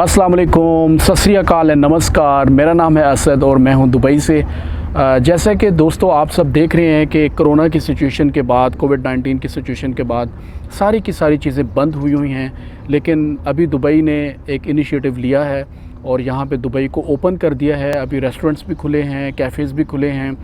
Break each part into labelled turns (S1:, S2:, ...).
S1: अस्सलाम वालेकुम, सत श्री अकाल है, नमस्कार। मेरा नाम है असद और मैं हूं दुबई से। जैसा कि दोस्तों आप सब देख रहे हैं कि कोरोना की सिचुएशन के बाद, कोविड-19 की सिचुएशन के बाद सारी की सारी चीज़ें बंद हुई हैं, लेकिन अभी दुबई ने एक इनिशिएटिव लिया है और यहाँ पे दुबई को ओपन कर दिया है। अभी रेस्टोरेंट्स भी खुले हैं, कैफ़ेज़ भी खुले हैं,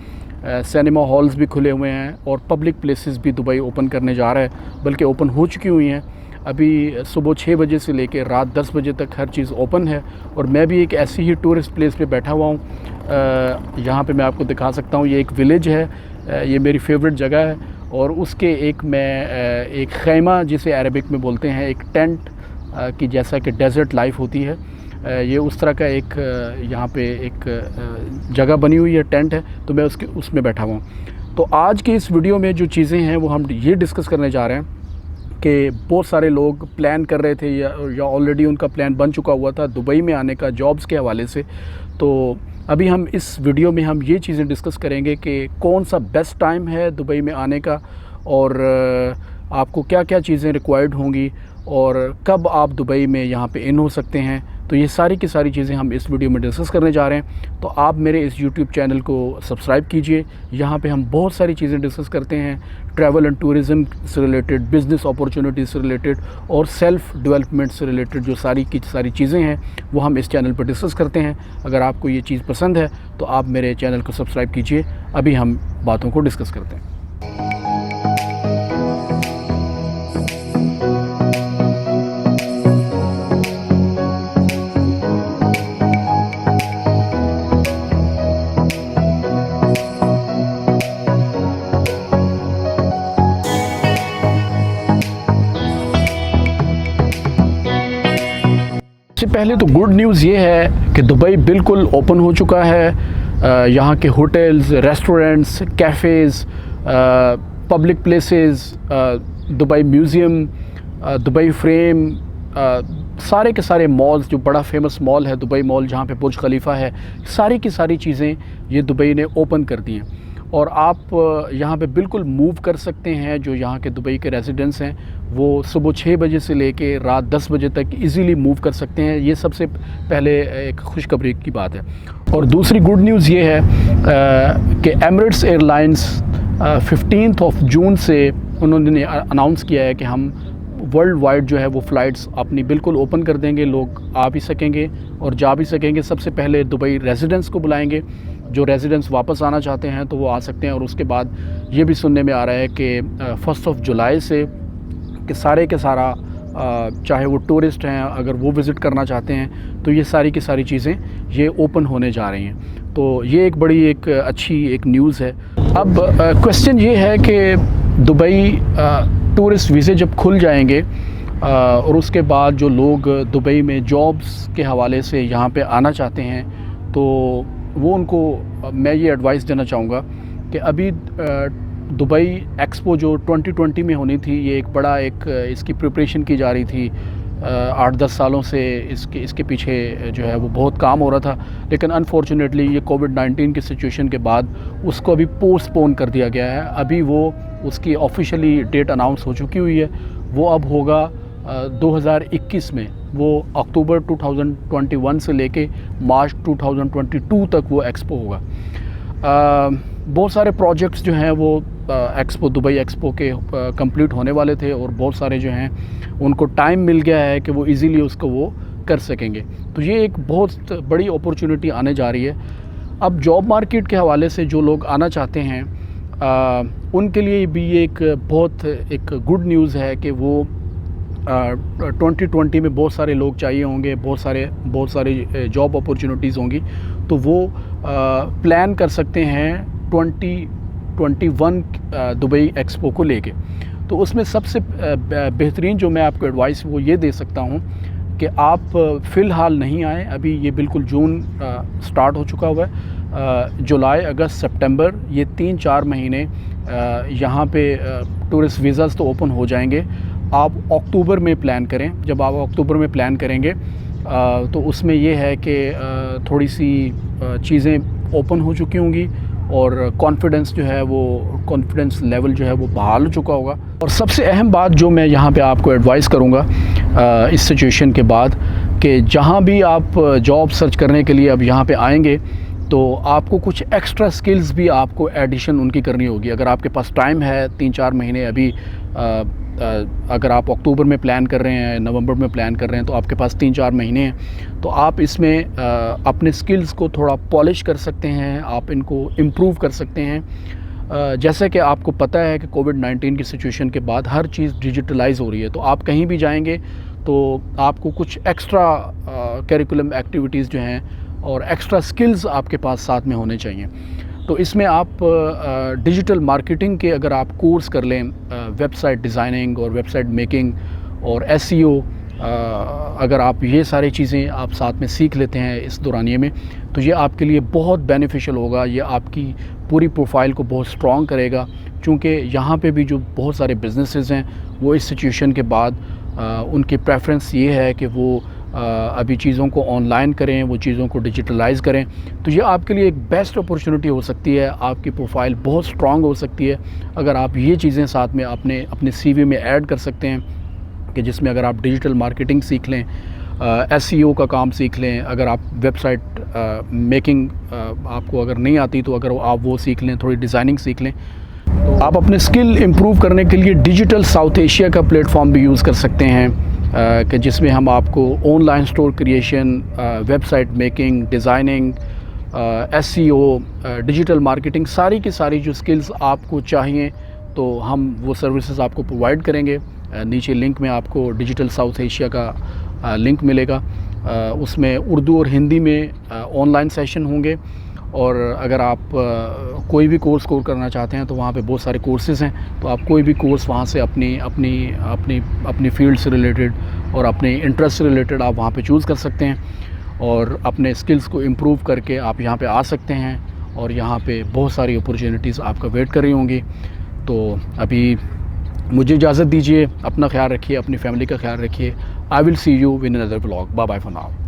S1: सिनेमा हॉल्स भी खुले हुए हैं और पब्लिक प्लेसेस भी दुबई ओपन करने जा रहा है, बल्कि ओपन हो चुकी हुई हैं। अभी सुबह 6 बजे से लेकर रात 10 बजे तक हर चीज़ ओपन है और मैं भी एक ऐसी ही टूरिस्ट प्लेस पे बैठा हुआ हूँ। यहाँ पे मैं आपको दिखा सकता हूँ, ये एक विलेज है, ये मेरी फेवरेट जगह है और उसके एक खैमा जिसे अरबिक में बोलते हैं, एक टेंट की जैसा कि डेज़र्ट लाइफ होती है, ये उस तरह का एक यहाँ पे एक जगह बनी हुई है, टेंट है, तो मैं उसमें बैठा हुआ हूँ। तो आज की इस वीडियो में जो चीज़ें हैं वो हम ये डिस्कस करने जा रहे हैं कि बहुत सारे लोग प्लान कर रहे थे या ऑलरेडी उनका प्लान बन चुका हुआ था दुबई में आने का जॉब्स के हवाले से। तो अभी हम इस वीडियो में हम ये चीज़ें डिस्कस करेंगे कि कौन सा बेस्ट टाइम है दुबई में आने का और आपको क्या क्या चीज़ें रिक्वायर्ड होंगी और कब आप दुबई में यहाँ पे इन हो सकते हैं। तो ये सारी की सारी चीज़ें हम इस वीडियो में डिस्कस करने जा रहे हैं। तो आप मेरे इस यूट्यूब चैनल को सब्सक्राइब कीजिए। यहाँ पे हम बहुत सारी चीज़ें डिस्कस करते हैं, ट्रैवल एंड टूरिज़म से रिलेटेड, बिज़नेस अपॉर्चुनिटीज़ से रिलेटेड और सेल्फ़ डेवलपमेंट से रिलेटेड जो सारी की सारी चीज़ें हैं वो हम इस चैनल पर डिस्कस करते हैं। अगर आपको ये चीज़ पसंद है तो आप मेरे चैनल को सब्सक्राइब कीजिए। अभी हम बातों को डिस्कस करते हैं। सबसे पहले तो गुड न्यूज़ ये है कि दुबई बिल्कुल ओपन हो चुका है। यहाँ के hotels, restaurants, cafes, public places, Dubai museum, Dubai frame, सारे के सारे मॉल्स, जो बड़ा फेमस मॉल है दुबई मॉल जहाँ पे बुर्ज खलीफा है, सारी की सारी चीज़ें ये दुबई ने ओपन कर दी हैं और आप यहाँ पे बिल्कुल मूव कर सकते हैं। जो यहाँ के दुबई के रेजिडेंट्स हैं वो सुबह 6 बजे से लेके रात 10 बजे तक इजीली मूव कर सकते हैं। ये सबसे पहले एक खुशखबरी की बात है। और दूसरी गुड न्यूज़ ये है कि एमिरेट्स एयरलाइंस 15 जून से उन्होंने अनाउंस किया है कि हम वर्ल्ड वाइड जो है वो फ़्लाइट्स अपनी बिल्कुल ओपन कर देंगे। लोग आ भी सकेंगे और जा भी सकेंगे। सबसे पहले दुबई रेजिडेंट्स को बुलाएंगे, जो रेजिडेंट्स वापस आना चाहते हैं तो वो आ सकते हैं। और उसके बाद ये भी सुनने में आ रहा है कि 1 जुलाई से कि सारे के सारा चाहे वो टूरिस्ट हैं, अगर वो विज़िट करना चाहते हैं तो ये सारी की सारी चीज़ें ये ओपन होने जा रही हैं। तो ये एक बड़ी एक अच्छी एक न्यूज़ है। अब क्वेश्चन ये है कि दुबई टूरिस्ट वीज़े जब खुल जाएंगे और उसके बाद जो लोग दुबई में जॉब्स के हवाले से यहाँ पे आना चाहते हैं तो वो उनको मैं ये एडवाइस देना चाहूँगा कि अभी दुबई एक्सपो जो 2020 में होनी थी, ये एक बड़ा इसकी प्रिपरेशन की जा रही थी। 8-10 सालों से इसके पीछे जो है वो बहुत काम हो रहा था, लेकिन अनफॉर्चुनेटली ये कोविड-19 की सिचुएशन के बाद उसको अभी पोस्टपोन कर दिया गया है। अभी वो उसकी ऑफिशियली डेट अनाउंस हो चुकी हुई है, वो अब होगा 2021 में। वो अक्टूबर 2021 से लेके मार्च 2022 तक वो एक्सपो होगा। बहुत सारे प्रोजेक्ट्स जो हैं वो दुबई एक्सपो के कंप्लीट होने वाले थे और बहुत सारे जो हैं उनको टाइम मिल गया है कि वो इजीली उसको वो कर सकेंगे। तो ये एक बहुत बड़ी अपॉर्चुनिटी आने जा रही है। अब जॉब मार्केट के हवाले से जो लोग आना चाहते हैं उनके लिए भी ये एक गुड न्यूज़ है कि वो 2020 में बहुत सारे लोग चाहिए होंगे, बहुत सारे जॉब अपॉर्चुनिटीज़ होंगी, तो वो प्लान कर सकते हैं 2021 दुबई एक्सपो को लेके। तो उसमें सबसे बेहतरीन जो मैं आपको एडवाइस वो ये दे सकता हूँ कि आप फ़िलहाल नहीं आएँ। अभी ये बिल्कुल जून स्टार्ट हो चुका हुआ है। जुलाई, अगस्त, सितंबर, ये 3-4 महीने यहाँ पे टूरिस्ट वीज़ाज़ तो ओपन हो जाएंगे। आप अक्टूबर में प्लान करें। जब आप अक्टूबर में प्लान करेंगे तो उसमें ये है कि थोड़ी सी चीज़ें ओपन हो चुकी होंगी और कॉन्फिडेंस लेवल जो है वो बहाल हो चुका होगा। और सबसे अहम बात जो मैं यहाँ पे आपको एडवाइस करूँगा इस सिचुएशन के बाद कि जहाँ भी आप जॉब सर्च करने के लिए अब यहाँ पे आएंगे तो आपको कुछ एक्स्ट्रा स्किल्स भी आपको एडिशन उनकी करनी होगी। अगर आपके पास टाइम है 3-4 महीने, अभी अगर आप अक्टूबर में प्लान कर रहे हैं, नवंबर में प्लान कर रहे हैं, तो आपके पास 3-4 महीने हैं, तो आप इसमें अपने स्किल्स को थोड़ा पॉलिश कर सकते हैं, आप इनको इम्प्रूव कर सकते हैं। जैसे कि आपको पता है कि कोविड-19 की सिचुएशन के बाद हर चीज़ डिजिटलाइज हो रही है, तो आप कहीं भी जाएंगे तो आपको कुछ एक्स्ट्रा करिकुलम एक्टिविटीज़ जो हैं और एक्स्ट्रा स्किल्स आपके पास साथ में होने चाहिए। तो इसमें आप डिजिटल मार्केटिंग के अगर आप कोर्स कर लें, वेबसाइट डिज़ाइनिंग और वेबसाइट मेकिंग और एसईओ, अगर आप ये सारी चीज़ें आप साथ में सीख लेते हैं इस दौरानिए में, तो ये आपके लिए बहुत बेनिफिशियल होगा। ये आपकी पूरी प्रोफाइल को बहुत स्ट्रॉन्ग करेगा, क्योंकि यहाँ पे भी जो बहुत सारे बिजनेसेस हैं वो इस सिचुएशन के बाद उनकी प्रेफरेंस ये है कि वो अभी चीज़ों को ऑनलाइन करें, वो चीज़ों को डिजिटलाइज़ करें। तो ये आपके लिए एक बेस्ट अपॉर्चुनिटी हो सकती है, आपकी प्रोफाइल बहुत स्ट्रॉन्ग हो सकती है अगर आप ये चीज़ें साथ में अपने सीवी में ऐड कर सकते हैं, कि जिसमें अगर आप डिजिटल मार्केटिंग सीख लें, एसईओ का काम सीख लें, अगर आप वेबसाइट मेकिंग आपको अगर नहीं आती तो अगर आप वो सीख लें, थोड़ी डिज़ाइनिंग सीख लें, तो आप अपने स्किल इम्प्रूव करने के लिए डिजिटल साउथ एशिया का प्लेटफॉर्म भी यूज़ कर सकते हैं, कि जिसमें हम आपको online store creation, website making, designing, SEO, digital marketing, सारी की सारी जो स्किल्स आपको चाहिए तो हम वो सर्विसेज आपको प्रोवाइड करेंगे। नीचे लिंक में आपको डिजिटल साउथ एशिया का लिंक मिलेगा, उसमें उर्दू और हिंदी में ऑनलाइन सेशन होंगे, और अगर आप कोई भी कोर्स करना चाहते हैं तो वहाँ पे बहुत सारे कोर्सेज़ हैं, तो आप कोई भी कोर्स वहाँ से अपनी फील्ड से रिलेटेड और अपने इंटरेस्ट से रिलेटेड आप वहाँ पे चूज़ कर सकते हैं, और अपने स्किल्स को इम्प्रूव करके आप यहाँ पे आ सकते हैं, और यहाँ पे बहुत सारी अपॉर्चुनिटीज़ आपका वेट कर रही होंगी। तो अभी मुझे इजाज़त दीजिए, अपना ख्याल रखिए, अपनी फैमिली का ख्याल रखिए। I will see you in another vlog. Bye bye for now.